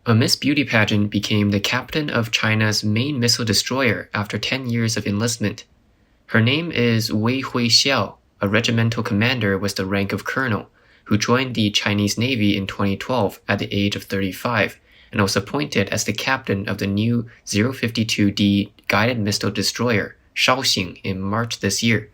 A Miss Beauty pageant became the captain of China's main missile destroyer after 10 years of enlistment. Her name is Wei Huixiao, a regimental commander with the rank of colonel, who joined the Chinese Navy in 2012 at the age of 35 and was appointed as the captain of the new 052D guided missile destroyer, Shaoxing, in March this year.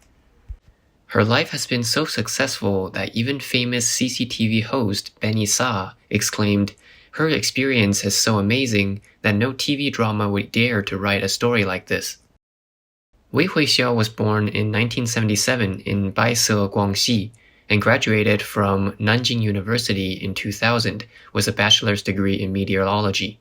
Her life has been so successful that even famous CCTV host Benny Sa exclaimed, "Her experience is so amazing that no TV drama would dare to write a story like this." Wei Huixiao was born in 1977 in Baise, Guangxi, and graduated from Nanjing University in 2000 with a bachelor's degree in meteorology.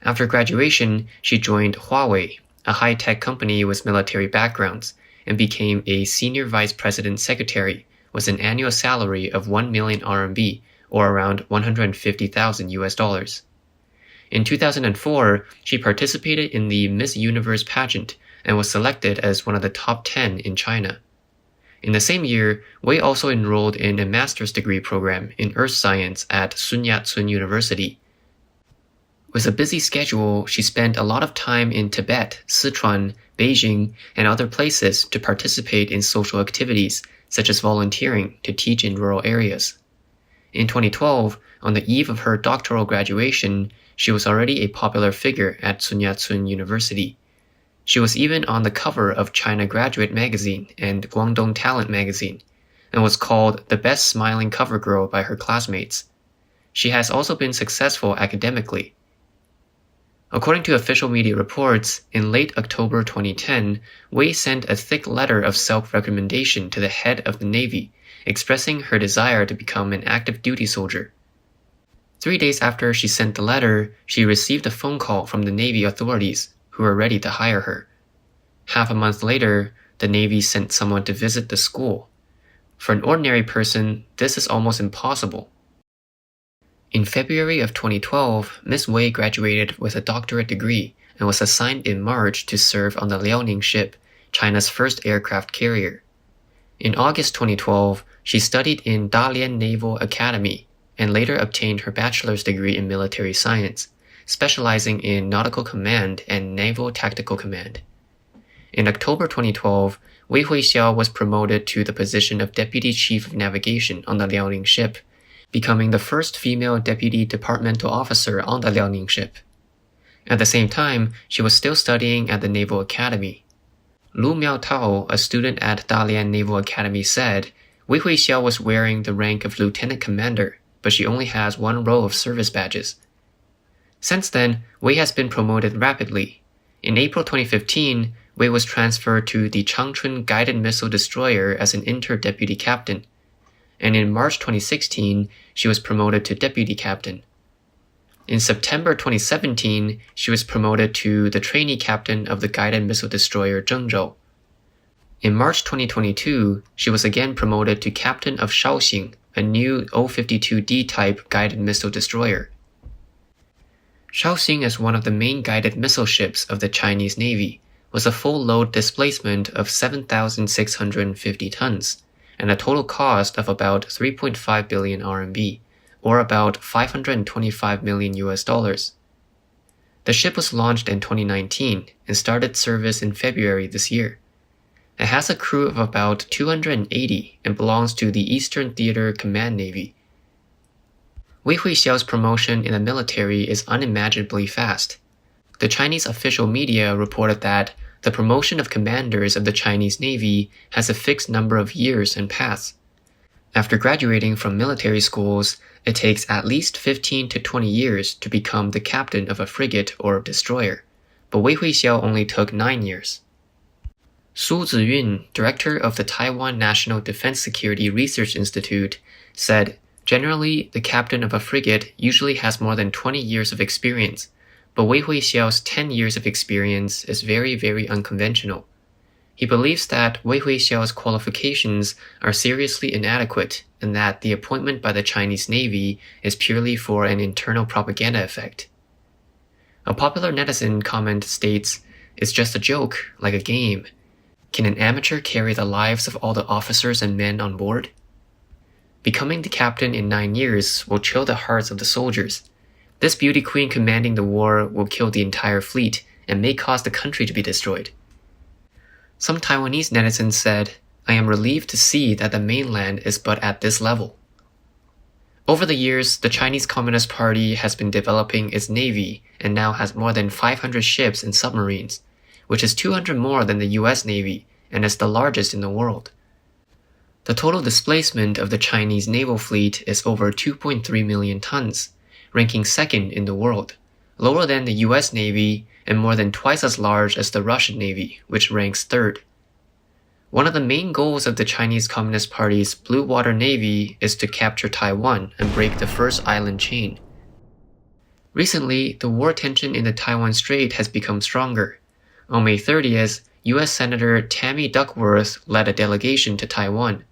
After graduation, she joined Huawei, a high-tech company with military backgrounds, and became a senior vice president secretary with an annual salary of 1 million RMB, or around $150,000. In 2004, she participated in the Miss Universe pageant and was selected as one of the top 10 in China. In the same year, Wei also enrolled in a master's degree program in earth science at Sun Yat-sen University. With a busy schedule, she spent a lot of time in Tibet, Sichuan, Beijing, and other places to participate in social activities, such as volunteering to teach in rural areas. In 2012, on the eve of her doctoral graduation, she was already a popular figure at Sun Yat-sen University. She was even on the cover of China Graduate magazine and Guangdong Talent magazine, and was called the best smiling cover girl by her classmates. She has also been successful academically. According to official media reports, in late October 2010, Wei sent a thick letter of self-recommendation to the head of the Navy, expressing her desire to become an active duty soldier. 3 days after she sent the letter, she received a phone call from the Navy authorities, who were ready to hire her. Half a month later, the Navy sent someone to visit the school. For an ordinary person, this is almost impossible. In February of 2012, Miss Wei graduated with a doctorate degree and was assigned in March to serve on the Liaoning ship, China's first aircraft carrier. In August 2012, she studied in Dalian Naval Academy and later obtained her bachelor's degree in military science, specializing in nautical command and naval tactical command. In October 2012, Wei Huixiao was promoted to the position of Deputy Chief of Navigation on the Liaoning ship, becoming the first female deputy departmental officer on the Liaoning ship. At the same time, she was still studying at the Naval Academy. Lu Miaotao, a student at Dalian Naval Academy, said, "Wei Huixiao was wearing the rank of lieutenant commander, but she only has 1 row of service badges." Since then, Wei has been promoted rapidly. In April 2015, Wei was transferred to the Changchun guided missile destroyer as an inter-deputy captain. And in March 2016, she was promoted to deputy captain. In September 2017, she was promoted to the trainee captain of the guided missile destroyer Zhengzhou. In March 2022, she was again promoted to captain of Shaoxing, a new 052D type guided missile destroyer. Shaoxing is one of the main guided missile ships of the Chinese Navy, with a full load displacement of 7,650 tons. And a total cost of about 3.5 billion RMB, or about $525 million. The ship was launched in 2019 and started service in February this year. It has a crew of about 280 and belongs to the Eastern Theater Command Navy. Wei Huixiao's promotion in the military is unimaginably fast. The Chinese official media reported that the promotion of commanders of the Chinese Navy has a fixed number of years and paths. After graduating from military schools, it takes at least 15 to 20 years to become the captain of a frigate or destroyer, but Wei Huixiao only took 9 years. Su Ziyun, director of the Taiwan National Defense Security Research Institute, said, "Generally, the captain of a frigate usually has more than 20 years of experience, but Wei Huixiao's 10 years of experience is very, very unconventional. He believes that Wei Huixiao's qualifications are seriously inadequate and that the appointment by the Chinese Navy is purely for an internal propaganda effect." A popular netizen comment states, "It's just a joke, like a game. Can an amateur carry the lives of all the officers and men on board?" Becoming the captain in 9 years will chill the hearts of the soldiers. This beauty queen commanding the war will kill the entire fleet and may cause the country to be destroyed. Some Taiwanese netizens said, "I am relieved to see that the mainland is but at this level." Over the years, the Chinese Communist Party has been developing its navy and now has more than 500 ships and submarines, which is 200 more than the US Navy and is the largest in the world. The total displacement of the Chinese naval fleet is over 2.3 million tons, ranking second in the world, lower than the US Navy and more than twice as large as the Russian Navy, which ranks third. One of the main goals of the Chinese Communist Party's Blue Water Navy is to capture Taiwan and break the first island chain. Recently, the war tension in the Taiwan Strait has become stronger. On May 30th, U.S. Senator Tammy Duckworth led a delegation to Taiwan.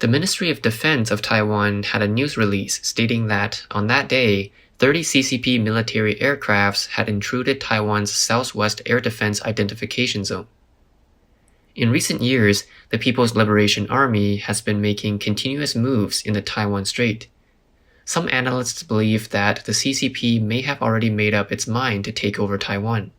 The Ministry of Defense of Taiwan had a news release stating that, on that day, 30 CCP military aircrafts had intruded Taiwan's Southwest Air Defense Identification Zone. In recent years, the People's Liberation Army has been making continuous moves in the Taiwan Strait. Some analysts believe that the CCP may have already made up its mind to take over Taiwan.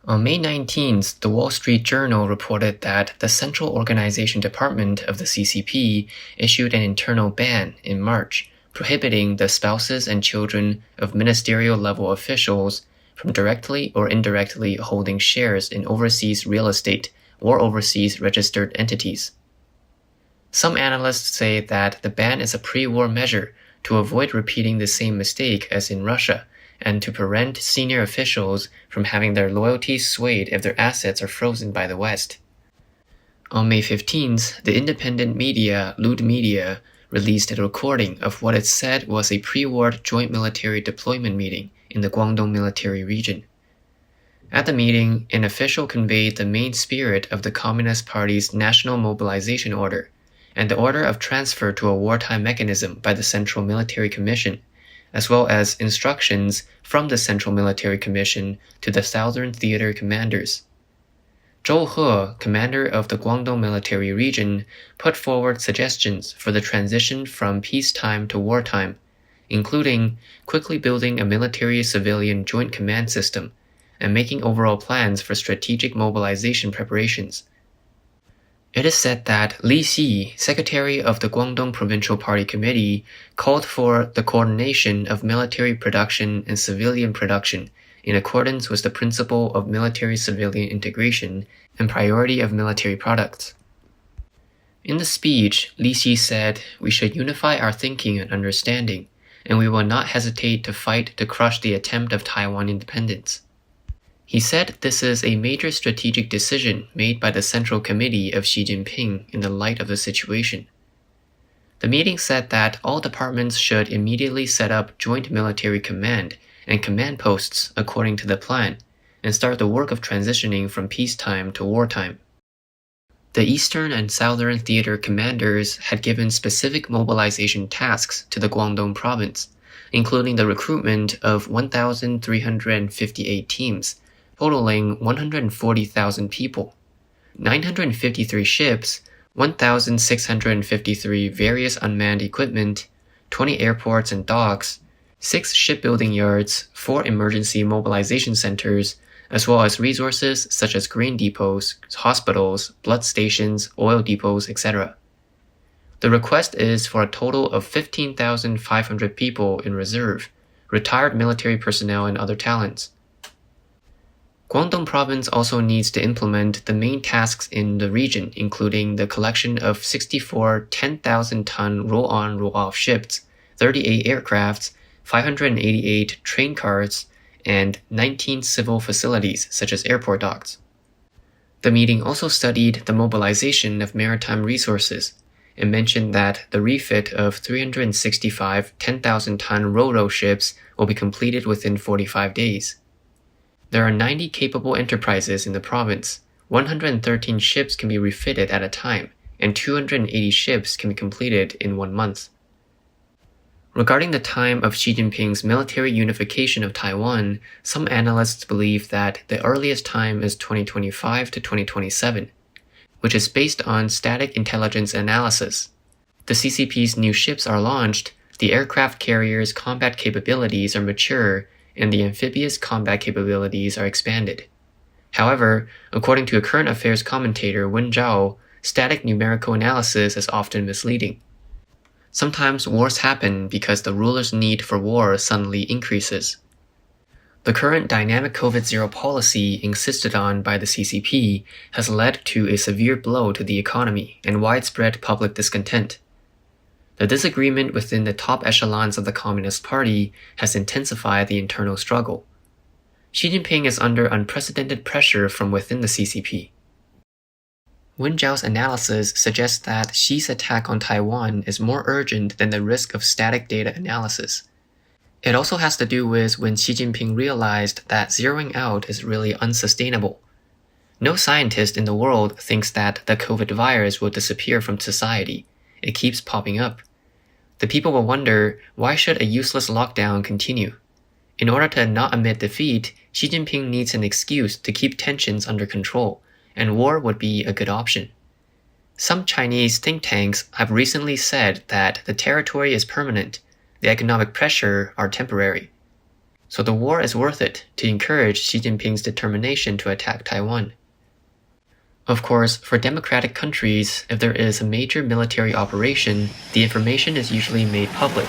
On May 19th, the Wall Street Journal reported that the Central Organization Department of the CCP issued an internal ban in March, prohibiting the spouses and children of ministerial-level officials from directly or indirectly holding shares in overseas real estate or overseas registered entities. Some analysts say that the ban is a pre-war measure to avoid repeating the same mistake as in Russia and to prevent senior officials from having their loyalties swayed if their assets are frozen by the West. On May 15th, the independent media Lud Media released a recording of what it said was a pre-war joint military deployment meeting in the Guangdong military region. At the meeting, an official conveyed the main spirit of the Communist Party's National Mobilization Order and the order of transfer to a wartime mechanism by the Central Military Commission, as well as instructions from the Central Military Commission to the Southern Theater commanders. Zhou He, commander of the Guangdong military region, put forward suggestions for the transition from peacetime to wartime, including quickly building a military-civilian joint command system and making overall plans for strategic mobilization preparations. It is said that Li Xi, secretary of the Guangdong Provincial Party Committee, called for the coordination of military production and civilian production in accordance with the principle of military-civilian integration and priority of military products. In the speech, Li Xi said, "We should unify our thinking and understanding, and we will not hesitate to fight to crush the attempt of Taiwan independence." He said this is a major strategic decision made by the Central Committee of Xi Jinping in the light of the situation. The meeting said that all departments should immediately set up joint military command and command posts according to the plan, and start the work of transitioning from peacetime to wartime. The Eastern and Southern Theater commanders had given specific mobilization tasks to the Guangdong province, including the recruitment of 1,358 teams, totaling 140,000 people, 953 ships, 1,653 various unmanned equipment, 20 airports and docks, 6 shipbuilding yards, 4 emergency mobilization centers, as well as resources such as grain depots, hospitals, blood stations, oil depots, etc. The request is for a total of 15,500 people in reserve, retired military personnel and other talents. Guangdong province also needs to implement the main tasks in the region, including the collection of 64 10,000-ton roll-on roll-off ships, 38 aircrafts, 588 train cars, and 19 civil facilities such as airport docks. The meeting also studied the mobilization of maritime resources and mentioned that the refit of 365 10,000-ton ro-ro ships will be completed within 45 days. There are 90 capable enterprises in the province, 113 ships can be refitted at a time, and 280 ships can be completed in 1 month. Regarding the time of Xi Jinping's military unification of Taiwan, some analysts believe that the earliest time is 2025 to 2027, which is based on static intelligence analysis. The CCP's new ships are launched, the aircraft carrier's combat capabilities are mature and the amphibious combat capabilities are expanded. However, according to a current affairs commentator, Wen Zhao, static numerical analysis is often misleading. Sometimes wars happen because the ruler's need for war suddenly increases. The current dynamic COVID-0 policy insisted on by the CCP has led to a severe blow to the economy and widespread public discontent. The disagreement within the top echelons of the Communist Party has intensified the internal struggle. Xi Jinping is under unprecedented pressure from within the CCP. Wen Zhao's analysis suggests that Xi's attack on Taiwan is more urgent than the risk of static data analysis. It also has to do with when Xi Jinping realized that zeroing out is really unsustainable. No scientist in the world thinks that the COVID virus will disappear from society. It keeps popping up. The people will wonder, why should a useless lockdown continue? In order to not admit defeat, Xi Jinping needs an excuse to keep tensions under control, and war would be a good option. Some Chinese think tanks have recently said that the territory is permanent, the economic pressure are temporary. So the war is worth it to encourage Xi Jinping's determination to attack Taiwan. Of course, for democratic countries, if there is a major military operation, the information is usually made public.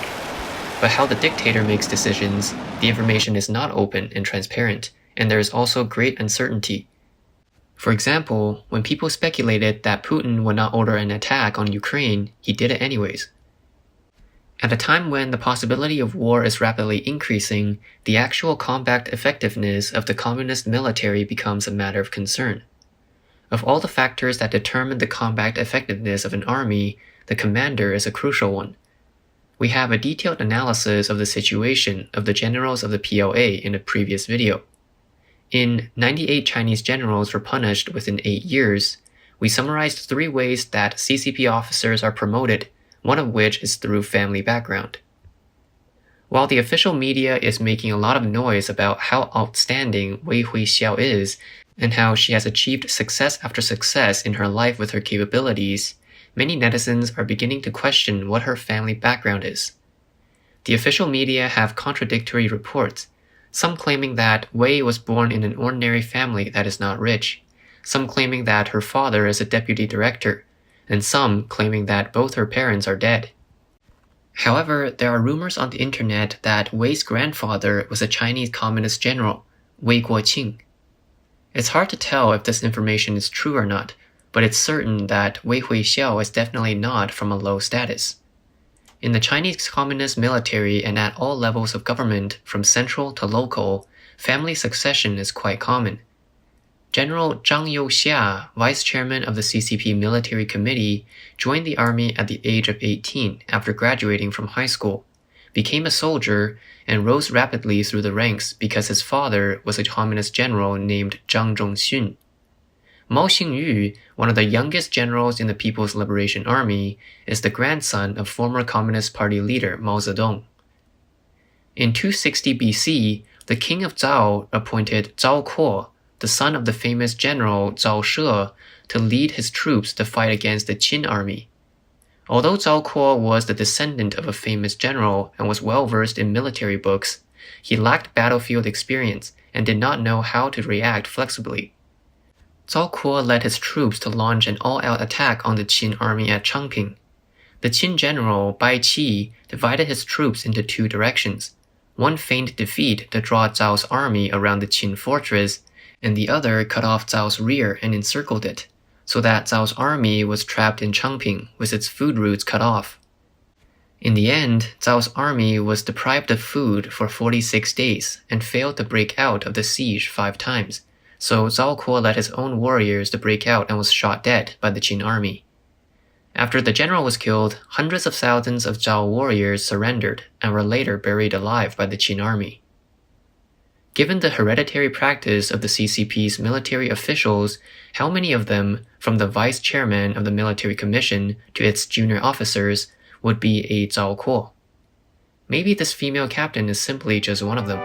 But how the dictator makes decisions, the information is not open and transparent, and there is also great uncertainty. For example, when people speculated that Putin would not order an attack on Ukraine, he did it anyways. At a time when the possibility of war is rapidly increasing, the actual combat effectiveness of the communist military becomes a matter of concern. Of all the factors that determine the combat effectiveness of an army, the commander is a crucial one. We have a detailed analysis of the situation of the generals of the PLA in a previous video. In 98 Chinese generals were punished within 8 years, we summarized 3 ways that CCP officers are promoted, one of which is through family background. While the official media is making a lot of noise about how outstanding Wei Huixiao is and how she has achieved success after success in her life with her capabilities, many netizens are beginning to question what her family background is. The official media have contradictory reports, some claiming that Wei was born in an ordinary family that is not rich, some claiming that her father is a deputy director, and some claiming that both her parents are dead. However, there are rumors on the internet that Wei's grandfather was a Chinese communist general, Wei Guoqing. It's hard to tell if this information is true or not, but it's certain that Wei Huixiao is definitely not from a low status. In the Chinese Communist military and at all levels of government, from central to local, family succession is quite common. General Zhang Youxia, vice chairman of the CCP military committee, joined the army at the age of 18 after graduating from high school, became a soldier, and rose rapidly through the ranks because his father was a communist general named Zhang Zhongxun. Mao Xingyu, one of the youngest generals in the People's Liberation Army, is the grandson of former Communist Party leader Mao Zedong. In 260 BC, the king of Zhao appointed Zhao Kuo, the son of the famous general Zhao She, to lead his troops to fight against the Qin army. Although Zhao Kuo was the descendant of a famous general and was well versed in military books, he lacked battlefield experience and did not know how to react flexibly. Zhao Kuo led his troops to launch an all-out attack on the Qin army at Changping. The Qin general, Bai Qi, divided his troops into 2 directions. One feigned defeat to draw Zhao's army around the Qin fortress, and the other cut off Zhao's rear and encircled it, so that Zhao's army was trapped in Changping with its food routes cut off. In the end, Zhao's army was deprived of food for 46 days and failed to break out of the siege 5 times, so Zhao Kuo led his own warriors to break out and was shot dead by the Qin army. After the general was killed, hundreds of thousands of Zhao warriors surrendered and were later buried alive by the Qin army. Given the hereditary practice of the CCP's military officials, how many of them, from the vice chairman of the military commission to its junior officers, would be a Zhao Kuo? Maybe this female captain is simply just one of them.